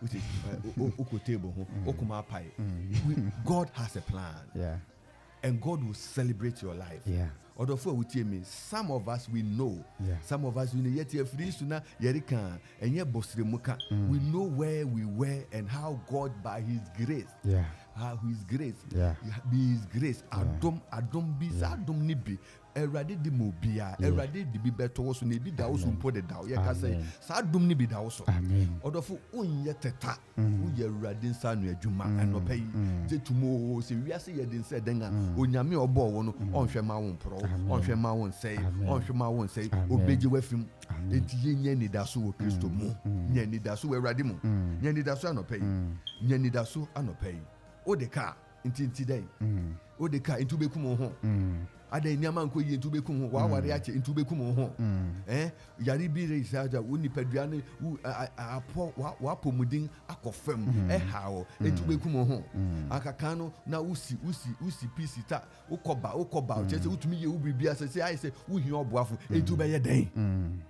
which is table, God has a plan. Yeah. And God will celebrate your life. Yeah. Although for me, some of us we know. Yeah. Some of us we know yet free sooner yerika and yet bosremuka. We know where we were and how God by His grace. Yeah. How His grace. Yeah. By His grace. Adom bi adom nibi. Erade di mobia. Erade di bi beto so ne bi da wo so mpo de da. Ye ka say sa adom ni bi da wo so. Amen. Although for onye teta. Wo ye erade nsa no adwuma anopa yi. Je tumo se wiase ye din se den a onyame obo wo no onhwe ma wo mpro. Onhwe ma wo nsei. Onhwe ma wo nsei. Obeje wafim. Enti ye nya ni da so wo Kristo mu. Nya ni da so wo erade mu. Nya ni da so anopa yi. Nya ni da so anopa yi. O de ka inti dai. O de ka intu bekum ho. Ada nyama nko yi intu bekum ho. Wa ware ache intu bekum ho. Yari bi re isaja woni padua ne apo wa pomudin akofam hawo intu bekum ho. Akaka no na usi pisi ta ukoba chese utumi ye ubibia se ai se uhi oboafo intu be ye den.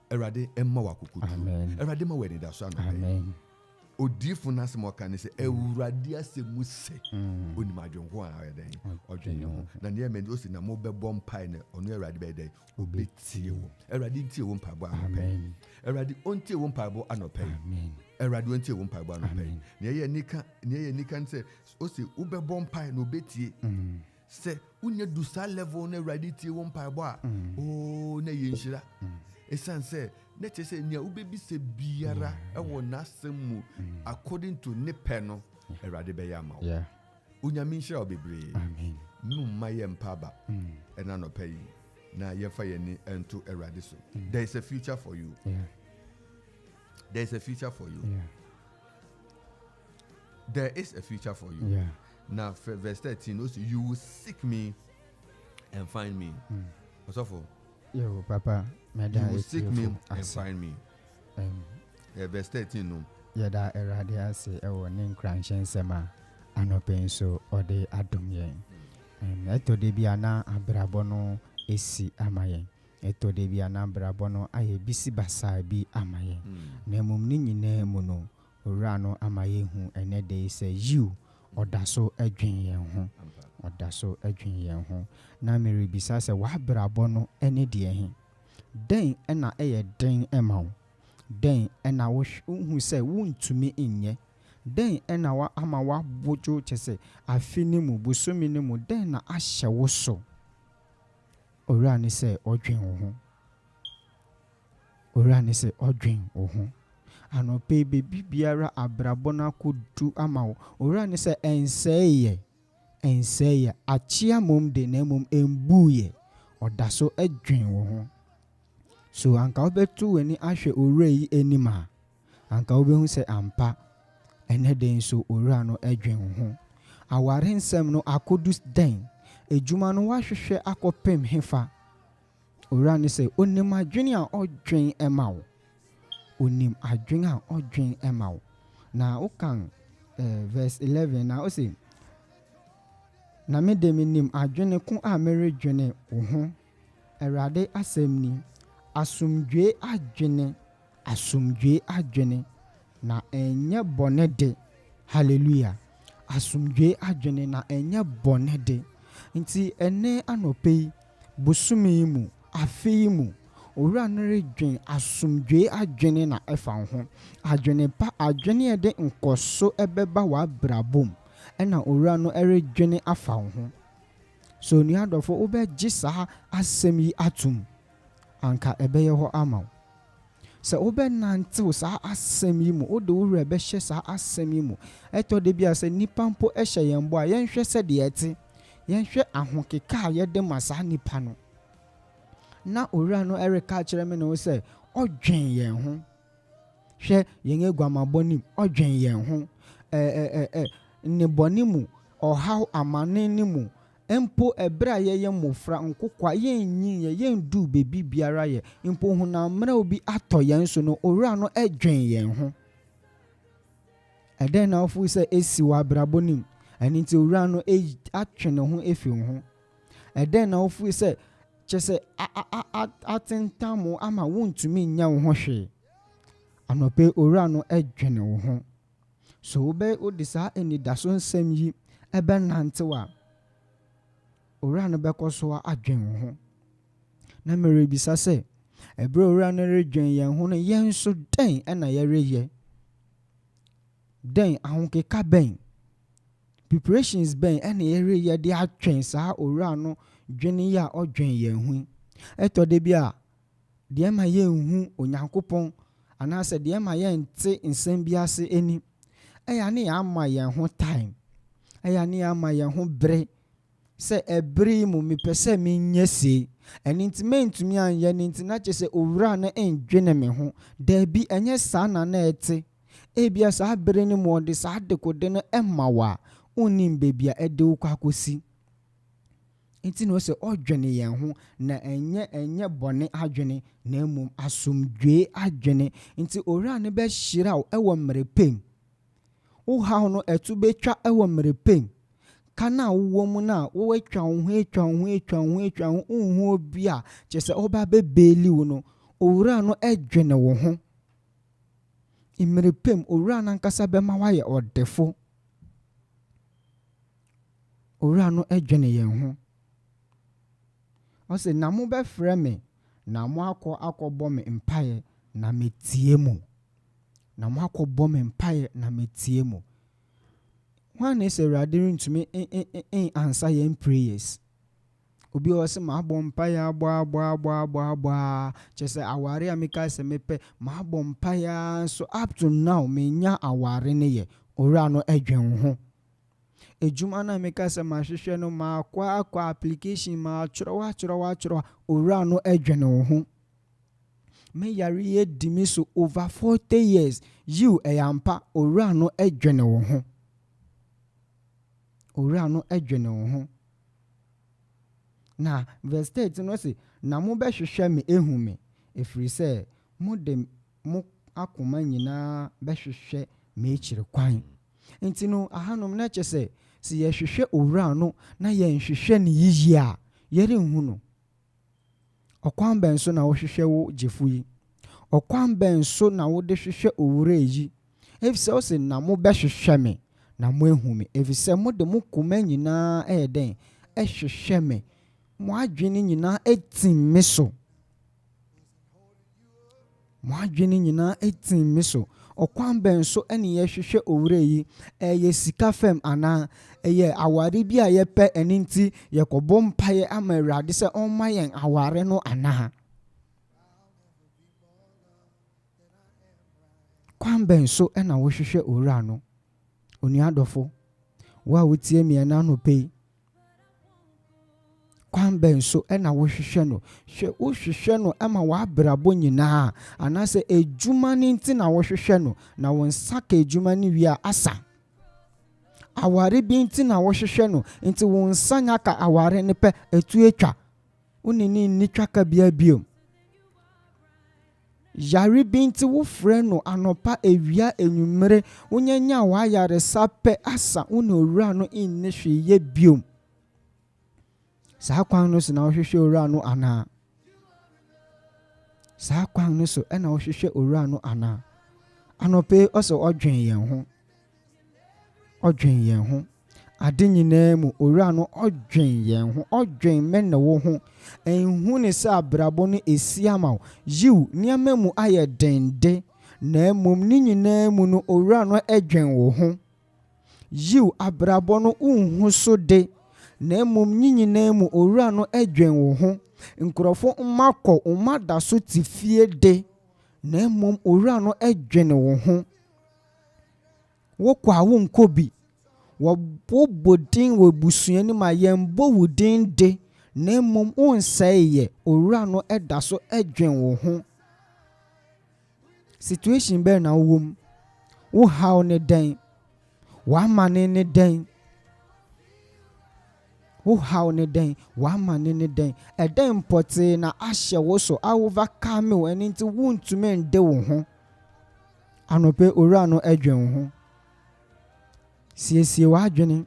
Erade emma wakukutu. Erade ma we da so ano. Amen. Odifu na se moka ne se ewurade asemu se onima adwonko a ayeden odwen ho na ne me osi na mo bebo mpai ne ono erade be den obetie wo erade tie wo mpabo anopai erade ontie wo mpabo anopai erade ontie wo mpabo anopai ne ye nika se osi ubebo mpai na obetie se unye dusa level na erade tie wo mpabo a o na ye nhira esan se na chese nia ubebi se biara ewo nasemu according to ne peno erade be ya mawo unyame nhira obebre amen numma ye mpaba ena no pay na ye fa ye ni ento erade so there is a future for you. There is a future for you. There is a future for you. Now verse 13 also, you will seek me and find me. What's up for? Yo, Papa, you will seek me and find me. Verse 13, no. Yada eradia se ewo ne nkranchen sema anopen so ode adom yen. Eto de bia na abrabo no esi amayen. Eto de bia na abrabo no aye bisi basa bi amayen. Na mum ni nyina mu no owura no amayen hu ene de se you odaso adwen yen ho. Odaso adwen yen ho. Na mere bisa se wa abrabo no ene de he. Den ena eye den ema wo. Den ena wo hu se wuntumi inye. Den ena wa ama wa bojo chese afini mu busumi ni mu den na ahye wo so. Owura ni se odwen wo ho. Owura ni se odwen wo ho. Anope bebi biara abrabo na kodu ama wo. Owura ni se enseye achia mom de na mom embuye. Odaso adwen wo ho. So anka obetu weni ahwe owura yi enima. Anka obehu se ampa ene den so owura no adwen wo ho. Aware nsem no akodus den ejuma no wahwehwe akopem hefa. Owura ni se onim adwen a odwen ema wo. Onim adwen a odwen ema wo. Na ukan verse 11 na o se na me de minim adwene ko a mere dwene wo ho. Erade asem ni asumdwe adwene na enye bonede. Hallelujah. Asumdwe adwene na enye bonede. Nti ene anope busumi mu afi mu owura nere dwen asumdwe adwene na efa ho. Adwene pa adwene ede nkoso ebeba wa brabom ena owura no ere dwene afa ho. So ni adofo obe gisa asem yi atum anka ebeye ho ama. Se obe nante sa asem yi mu ode owura be hye sa asem yi mu eto de bia se nipa mpo ehye yembo a yenhwe se de eti yenhwe ahokeka ye de masa nipa no na owura no ereka kire me no se odwen yen ho hwe yen eguamaboni odwen yen ho ne boni mu ohaw amane ni mu empo ebra ye mofra nkokwa yenyi ye ndu bebi biara ye empo huna mra obi ato yen so no owura no adwen yen ho. Eden na ofu se esi wa brabonim eni nti owura no atwene ho efi ho. Eden na ofu se chese atentamo ama wontumi nya wo ho hwe. Anope owura no edwene wo ho. So wode saa enidaso nsɛm yi ɛbɛnantewa owura no bɛkɔ so adwen wo ho. Na merebisa sɛ ɛbrɛ owura no redwen yɛn ho no yɛn so dɛn ɛna yɛreyɛ? Dɛn ahokeka bɛn preparations bɛn ɛna yɛreyɛ de atwɛn saa owura no dwene yi a ɔdwen yɛn ho. Ɛtɔ de bi a deɛ ma yɛnhu Onyankopɔn anaasɛ deɛ ma yɛnte nsɛm bi ase ani ɛyɛ ne yɛama yɛn ho time, ɛyɛ ne yɛama yɛn ho bere sɛ ɛbere mu mepɛ sɛ menyɛ sei ɛno nti mentumi anyɛ no nti na kyerɛ sɛ owura no ndwene me ho. Daabi ɛnyɛ saa na ɛte. Ebia saa bere no mu ɔde saa dekode no ɛma wo a wonnim baabi a ɛde wo kɔ akɔsi. Nti na ɔsɛ ɔdwene yɛn ho na ɛnyɛ bɔne adwene na mmom asomdwee adwene. Nti owura no bɛhyira wo ɛwɔ mmerɛ pɛm. Wo haw no ɛto bɛtwa ɛwɔ mmerɛ pɛm. Kana wowɔ mu na wo atwa wo ho unhu obi a kyerɛ sɛ ɔba bɛbɛɛli wo no owura no ɛdwene wo ho. Mmerɛ pɛm owura no ankasa bɛma wayɛ ɔdefo. Owura no ɛdwene yɛn ho. Ɔsɛ na mo bɛfrɛ me na mo akɔbɔ me mpaeɛ na metie mu. Na mo akɔbɔ me mpaeɛ na metie mu. When is Awurade ntumi answer yɛn prayers? Obi ɔsɛ ma abɔ mpaeɛ abɔ kyerɛ sɛ aware a meka sɛ mepɛ ma abɔ mpaeɛ so up to now menya aware ne yɛ. Owura no ɛdwen wo ho. Ejuma na meka sɛ mahwehwɛ no akɔ application atwerɛ owura no ɛdwene wo ho. Me yare yɛ di mi so over 40 years you ɛyampa owura no ɛdwene wo ho. Owura no ɛdwene wo ho. Na verse 13 no say na mo bɛhwehwɛ me ehu me efiri sɛ mo de mo akoma nyinaa bɛhwehwɛ me ekyire kwan. Nti no ahanom na kyɛ sɛ si yɛhwehwɛ owura no na yɛnhwehwɛ ne yiyi a yɛrenhu no. Ɔkwan bɛn so na wohwehwɛ wo gyefo yi? Ɔkwan bɛn so na wode hwehwɛ owura yi? Efisɛ wo se na mo bɛhwehwɛ me na mo ehu me efisɛ mo de mo koma nyinaa ɛyɛ dɛn ɛhwehwɛ me. Mo adwene nyinaa etim me so. Mo adwene nyinaa etim me so. Ɔkwan bɛn so ɛne yɛhwehwɛ owura yi? Ɛyɛ sika fam anaa ɛyɛ aware bi a yɛpɛ ɛne nti yɛkɔbɔ mpaeɛ ama Awurade sɛ ɔmma yɛn aware no anaa? Kwan bɛn so ɛna wohwehwɛ owura no? Onua adɔfo, wo a wotie me ɛna anɔpɛ yi, kwan bɛn so ɛna wohwehwɛ no? Wohwehwɛ no ɛma w'abrabɔ nyinaa anaasɛ edwuma ne nti na wohwehwɛ no na wo nsa ka edwuma ne wie a asa. Aware bi nti na wohwehwɛ no nti wo nsa nya ka aware ne pɛ etu etwa. Wonini ni twa ka bia bio. Yare bi nti wofrɛ no anɔpa ewia enwumere wonyanya wa yare sapɛ asa wone owura no inni hwe ye bio. Saa kwan no so na wohwehwɛ owura no anaa? Saa kwan no so ɛna wohwehwɛ owura no anaa? Anɔpɛ ɔsɛ ɔdwen yɛn ho. Ɔdwen yɛn ho. Ade nyinaa mu owura no ɔdwen yɛn ho. Ɔdwen men na wo ho. Enhu ne sɛ abrabɔ no esi ama wo. Yiw nneɛma mu ayɛ dende na mmom ne nyinaa mu no owura no ɛdwen wo ho. Yiw abrabɔ no unhu so de na mmom ne nyinaa mu owura no ɛdwen wo ho. Nkurɔfo mmakɔ umada so ti fie de na mmom owura no ɛdwen wo ho. Wokɔ a wonkɔ bi wɔbɔ din wɔ busua no ma yɛmbɔ wo din de na mmom wonsɛe yɛ owura no ɛda so ɛdwen wo ho. Situation bɛn na wowom? Wo haw ne dɛn? W'amane ne dɛn? Wo haw ne dɛn? W'amane ne dɛn? Ɛdɛn mpɔtee na ahyɛ wo so a wovaka me wo ɛno nti wontumi nde wo ho. Anɔpɛ owura no ɛdwen wo ho. Siesie w'adwene.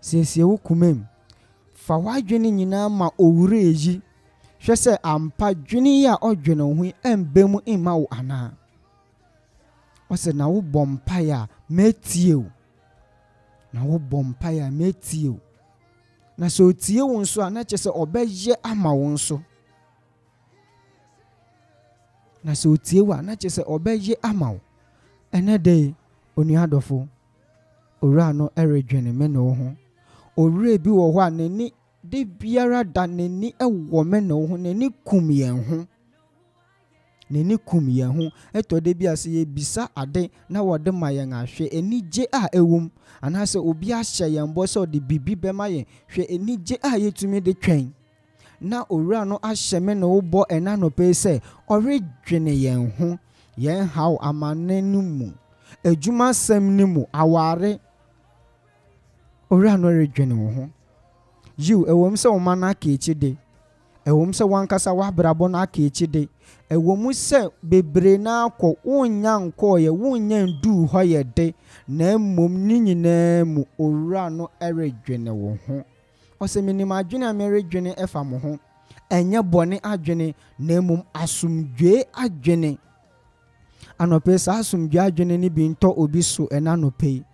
Siesie wo kumem. Fa w'adwene nyinaa ma owura yi. Hwɛ sɛ ampa dwene yi a ɔdwene ho yi ɛmbɛ mu mma wo anaa? ɔsɛ na wo bompae a metie o na wo bompae a metie o na sɛ otie wo nso a na kyerɛ sɛ ɔbɛyɛ ama wo nso na sɛ otie wo a na kyerɛ sɛ ɔbɛyɛ ama wo ɛnɛ de onua adɔfo owura no ɛredwene me ne wo ho owura bi wɔ hɔ a n'ani de biara da n'ani ɛwɔ me ne wo ho n'ani kum yɛn ho ɛtɔ de bi ase yɛbisa ade na wɔde ma yɛn ahwɛ anigye a ɛwom anaasɛ obi ahyɛ yɛn bɔ sɛ ɔde bibi bɛma yɛn hwɛ anigye a yɛtumi de twɛn na owura no ahyɛ me ne wo bɔ ɛna nɔpɛ sɛ ɔredwene yɛn ho yɛn haw amanne no mu adwumasɛm no mu aware owura no redwene wo ho yiw ɛwɔm sɛ wo ma no aka akyi de ɛwɔm sɛ wankasa wabrabɔ no aka akyi de ɛwɔm sɛ bebree na akɔ wonya nkɔɔyɛ wonya nduu hɔ yɛ de na mmom ne nyinaa mu owura no ɛredwene wo ho ɔsɛ menim adwene a meredwene ɛfa mo ho ɛnyɛ bɔne adwene na mmom asomdwee adwene anɔpɛ saa asomdwee adwene no bi ntɔ obi so ɛna anɔpɛ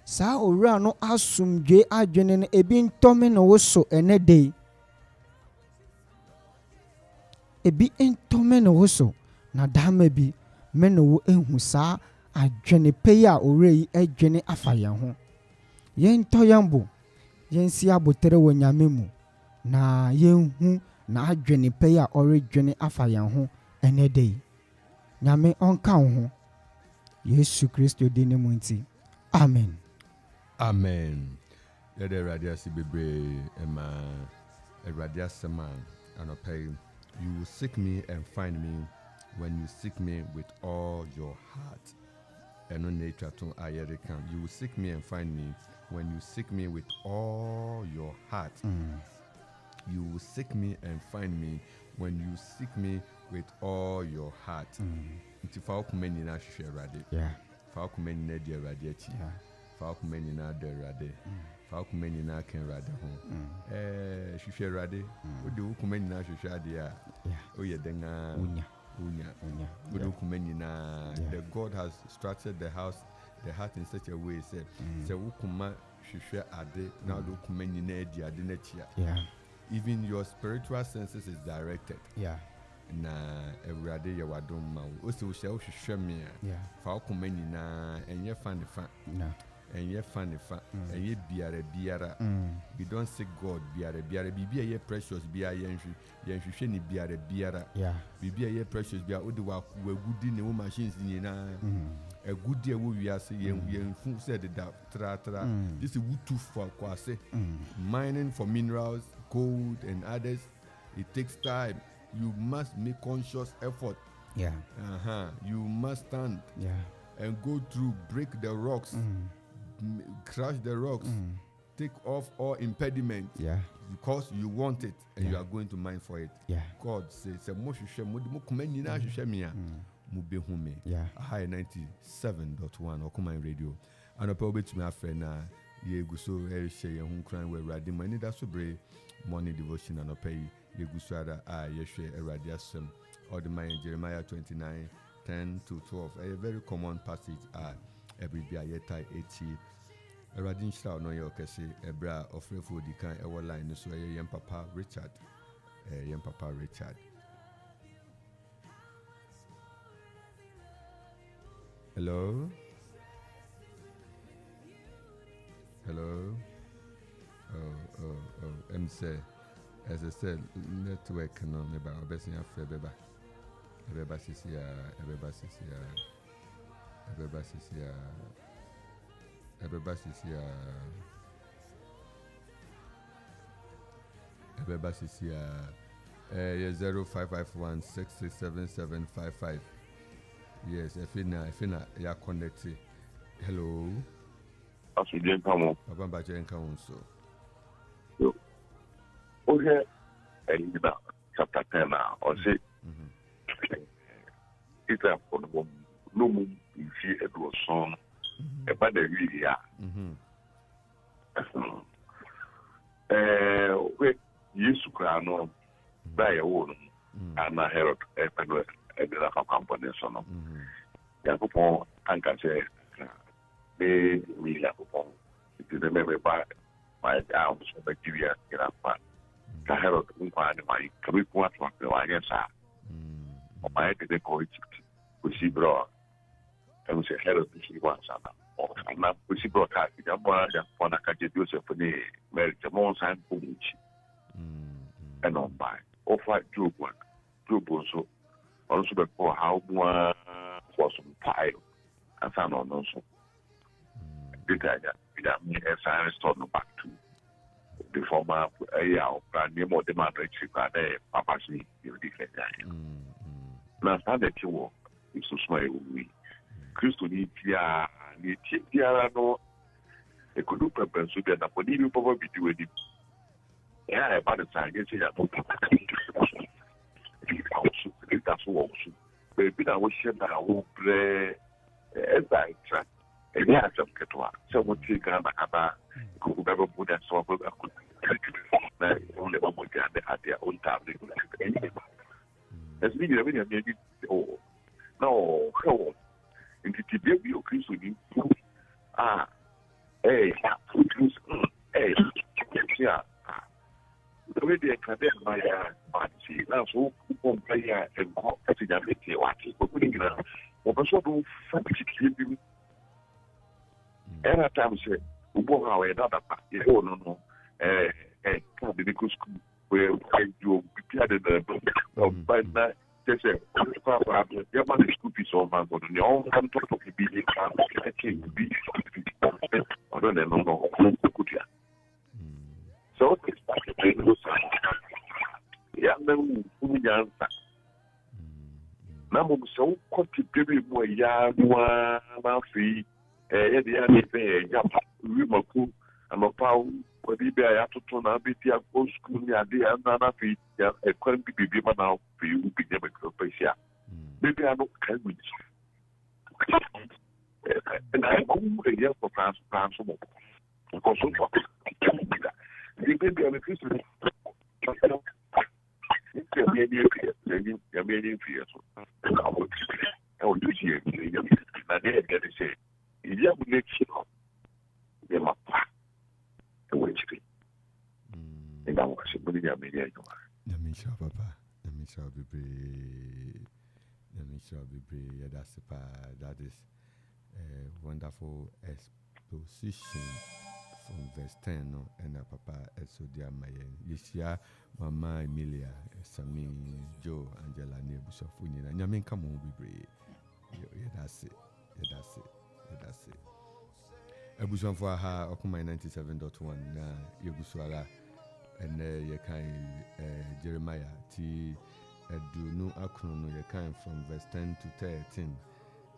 saa owura no asomdwee adwene no ebi ntɔ me na wo so ɛnɛ de ebi ntɔ me na wo so na dama bi me na wo ehu saa adwene pɛ a owura yi adwene afa yɛn ho yɛn ntɔ yɛn bo yɛn si abotere wɔ nyame mu na yɛn hu na adwene pɛ a ɔredwene afa yɛn ho ɛnɛ de nyame ɔnka wo ho yesu kristo di ne mu nti amen amen yɛde awurade ase bebree ɛma awurade asɛm a anɔpɛ you will seek me and find me when you seek me with all your heart ɛno na atwa to a yɛde ka you will seek me and find me when you seek me with all your heart you will seek me and find me when you seek me with all your heart nti fa okuma nyina hwehwɛ awurade fa okuma nyina di awurade akyi fa okuma nyina da awurade fa okuma nyina ka awurade ho hwehwɛ awurade wode okuma nyina hwehwɛ ade a oyɛ denga unya wode okuma nyina the God has structured the heart in such a way sɛ wokuma hwehwɛ ade na wode okuma nyina di ade n'akyi a even your spiritual senses is directed na awurade yɛ wadom ma wo ose wo hyɛ wo hwehwɛ me a fa okuma nyina ɛnyɛ fa ne fa ɛnyɛ fa ne fa ɛnyɛ biara we don't seek God biara bibi ɛyɛ precious biara yɛnhwehwɛ ne biara bibi ɛyɛ precious biara wode wagudi ne wo machines nyinaa agudi ɛwɔ wiase yɛnfu sɛ deda tratra this is wutu for kwase mining for minerals gold and others it takes time you must make conscious effort you must stand and go through break the rocks crush the rocks take off all impediment because you want it and you are going to mine for it God says mo hwehwɛ mo kuma nyina hwehwɛ me a mo behu me high 97.1 Okuman radio anɔpɛ wobɛtumi afrɛ na yɛgu so ɛhyɛ yɛn ho kran wɔ awurade mu ani da so bere morning devotion anɔpɛ yi yɛgu so ara a yɛhwɛ awurade asɛm ɔde ma yɛn Jeremiah 29:10-12 a very common passage a every bia yɛtae ɛtie awurade nhyira ɔno yɛ ɔkɛse ɛberɛ a ɔfrɛfo odi kan ɛwɔ line no so ɛyɛ yɛn papa Richard hello say as I said network no me ba obesi afre beba sisi yeah 0551667755 yes efina ya connect hello asudien kamo baba ba jen kan so okay and chapter 10 or say it's a for the no move in fear it was son about the really we Yesu krano by a woman and a herod and the company son Yakupon and can say, they me Yakupon. It is the memory by my down so bacteria get up. Kahero Umpan, my Kabipuat, the Lions are. My didn't go it with Sibro. I was a head of the Siwan Sana. I'm not with Sibro Cat, Yamma, Ponaka Joseph for the Mary Jamon San Punich. And on by. Or fight Drew one. Drew also. Also before how one for some time. I found on also. Did I get me as I restored back to the former brand new more demand rich by the Papa Smith, you declare. Now, that you walk is so small with me. Christo need Pia, need Pia, no, a could do purpose to get up for you probably do it. Yeah, about the time, you say that. That's what baby, I was sure that I will play as I try. And yeah, some get one. Someone take a could never put that sort of only one would get at their own time. As me, oh, no, go on. And the baby of Chris with you. Hey, yeah. The way they can then my party, that's all who play and walk as in a video, but putting it out. What was what family every time say, we go away another party. Oh, no, can't be because where you prepared the but that they say, your man is good piece of man, but you all come to talk to be a king, be I don't know, good. So it's back to the yeah, no, we answer. Now, so what to give you more yard, one free, the other day, Rimaku, and a pound, what he be a to turn out, be a post school, the idea, and another feet, a couldn't be given now for you, be never Croatia. Maybe I don't care with and I go a year for France, because the baby of the Christian. You're being fierce. I will do here. I didn't get to say, if you have a sure, you're my pa. The way to be. And I was a million. Let me show Papa. Let me show be. Yeah, that's the part. That is a wonderful exposition. From verse 10, no, and Papa, so dear Mayan, Yeshia, Mama Emilia, Sami, Joe, Angela, Nebusafuni, and Yamin, come on, be brave. That's it. Ebuson for her, Okuma 97.1, Yabuswara, and Yakan Jeremiah, T. Do no acronym, Yakan from verse 10 to 13.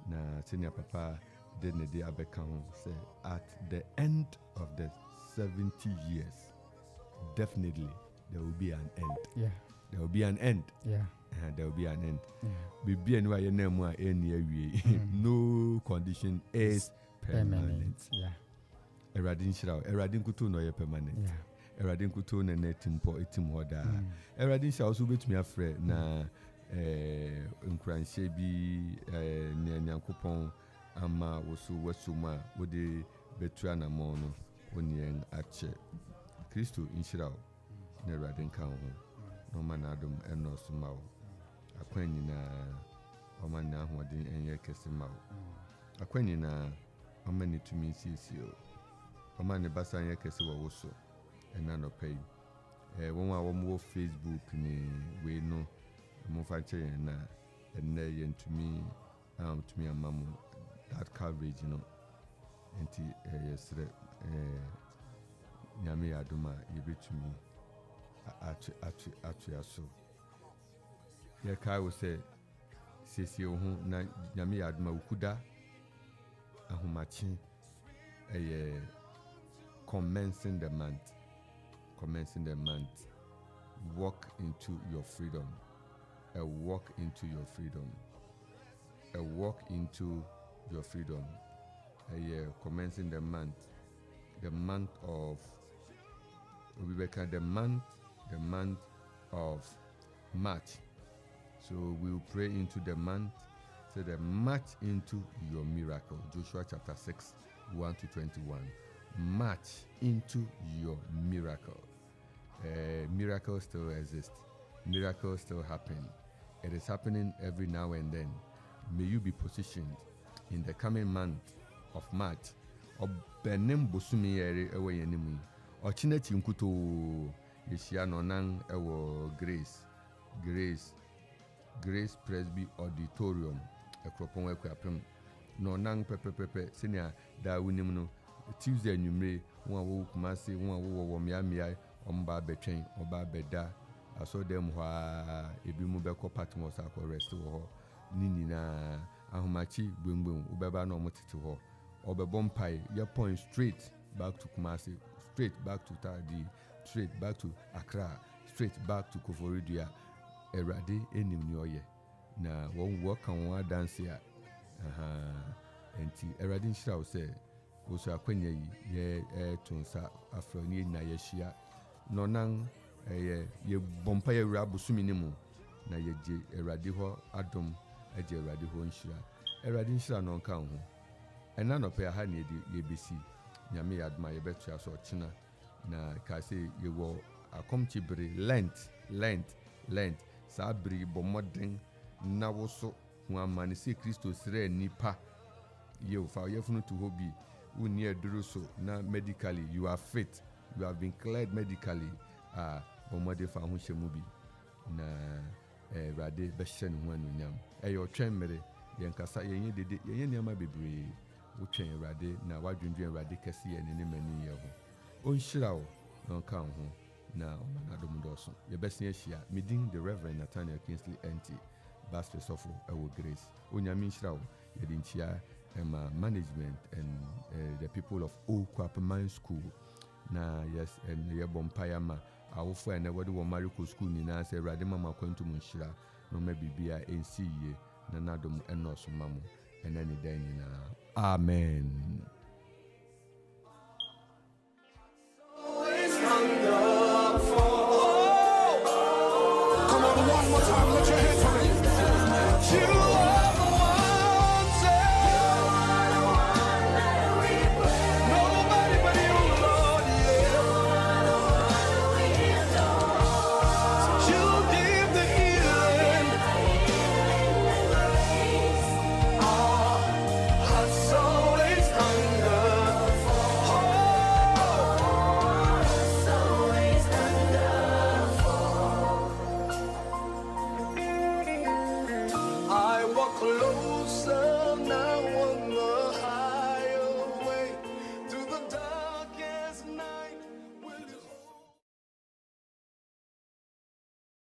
Na Senior Papa. Then the day Abekam said, at the end of the 70 years, definitely there will be an end. Yeah. There will be an end. Yeah. There will be an end. Yeah. No condition is permanent. Yeah. Eradin Shroud, Eradin Kutu no permanent. Yeah. Eradin Kutu and Netim Po Etim Hoda. Eradin shall also bet me afraid na Nkranchebi Nyankupon. Ama wasuma wode betua na mo no onyen ache Kristo inshira na Awurade nka ho no manadom eno soma wo akwanyi na omana ahoden enye kese ma wo akwanyi na omani tumi sisio omani basa enye kese wo wo so ena no pay won a wo Facebook ni we no mo fa che na enne yentumi tumi amamu that coverage, you know, and yesterday, Yami Aduma, you beat to me, actually, so. Yaka will say, Sisi, na Yami Aduma Ukuda, Ahumachi, commencing the month, walk into your freedom, a walk into your freedom, a walk into your freedom. Commencing the month of Rebecca, the month of March. So we will pray into the month. said, march into your miracle. Joshua chapter 6, 1-21. March into your miracle. Miracles still exist. Miracles still happen. It is happening every now and then. May you be positioned in the coming month of March. Obenem bosumi yere ewe yenimu. Ochineti nkuto yeshia nonan ewo Grace Presby Auditorium ekropon weku apem nonan pepepepe senior da wunim no Tuesday anwumre won awo Kumasi won awo wo miamia omba betwen oba beda aso dem ho a ebi mu beko Patmos akọ rest wo ninina ahomachi gbemgbem ubeba na omotete ho obebompai your point straight back to Kumasi, straight back to Tardi, straight back to Accra, straight back to Koforidua. Erade enim ni oye na won work on dance ya enti erade nhyira wo se wo so akwanya yi ye tonsa afroni na ye hia no nan ye bompa ye wura busumi ni mu na ye je erade ho adom eje erade ho nhyira erade nhyira no nka ho ena no pe ha na ye besi nyame yadma ye betu aso china na ka se ye wo akomchibere lent sabri bomoden na woso hu amane se Kristo sire nipa ye fa ye funu to hobi uni eduru so na medically you are fit, you have been cleared medically bomode fa hu hyemu bi na rade be hye ne hu anunyam eyo twemere ye nkasa ye dede ye niama bebre wo twen rade na wadwundwen rade kase ye ne mani ye ho onhyira wo no kan ho na omanadom doso ye besia hia midin the Reverend Nathaniel Kingsley NT Pastor Sofo ewo Grace onyame nhyira wo ye de nchia management and the people of Okwapaman School na yes and ye bompaya ma awofo ene wode wo Mariko School ni na se rade mama kwantum nhyira no ma bibia ensi ye na nadom enoso mamo ene ne dan ni na amen.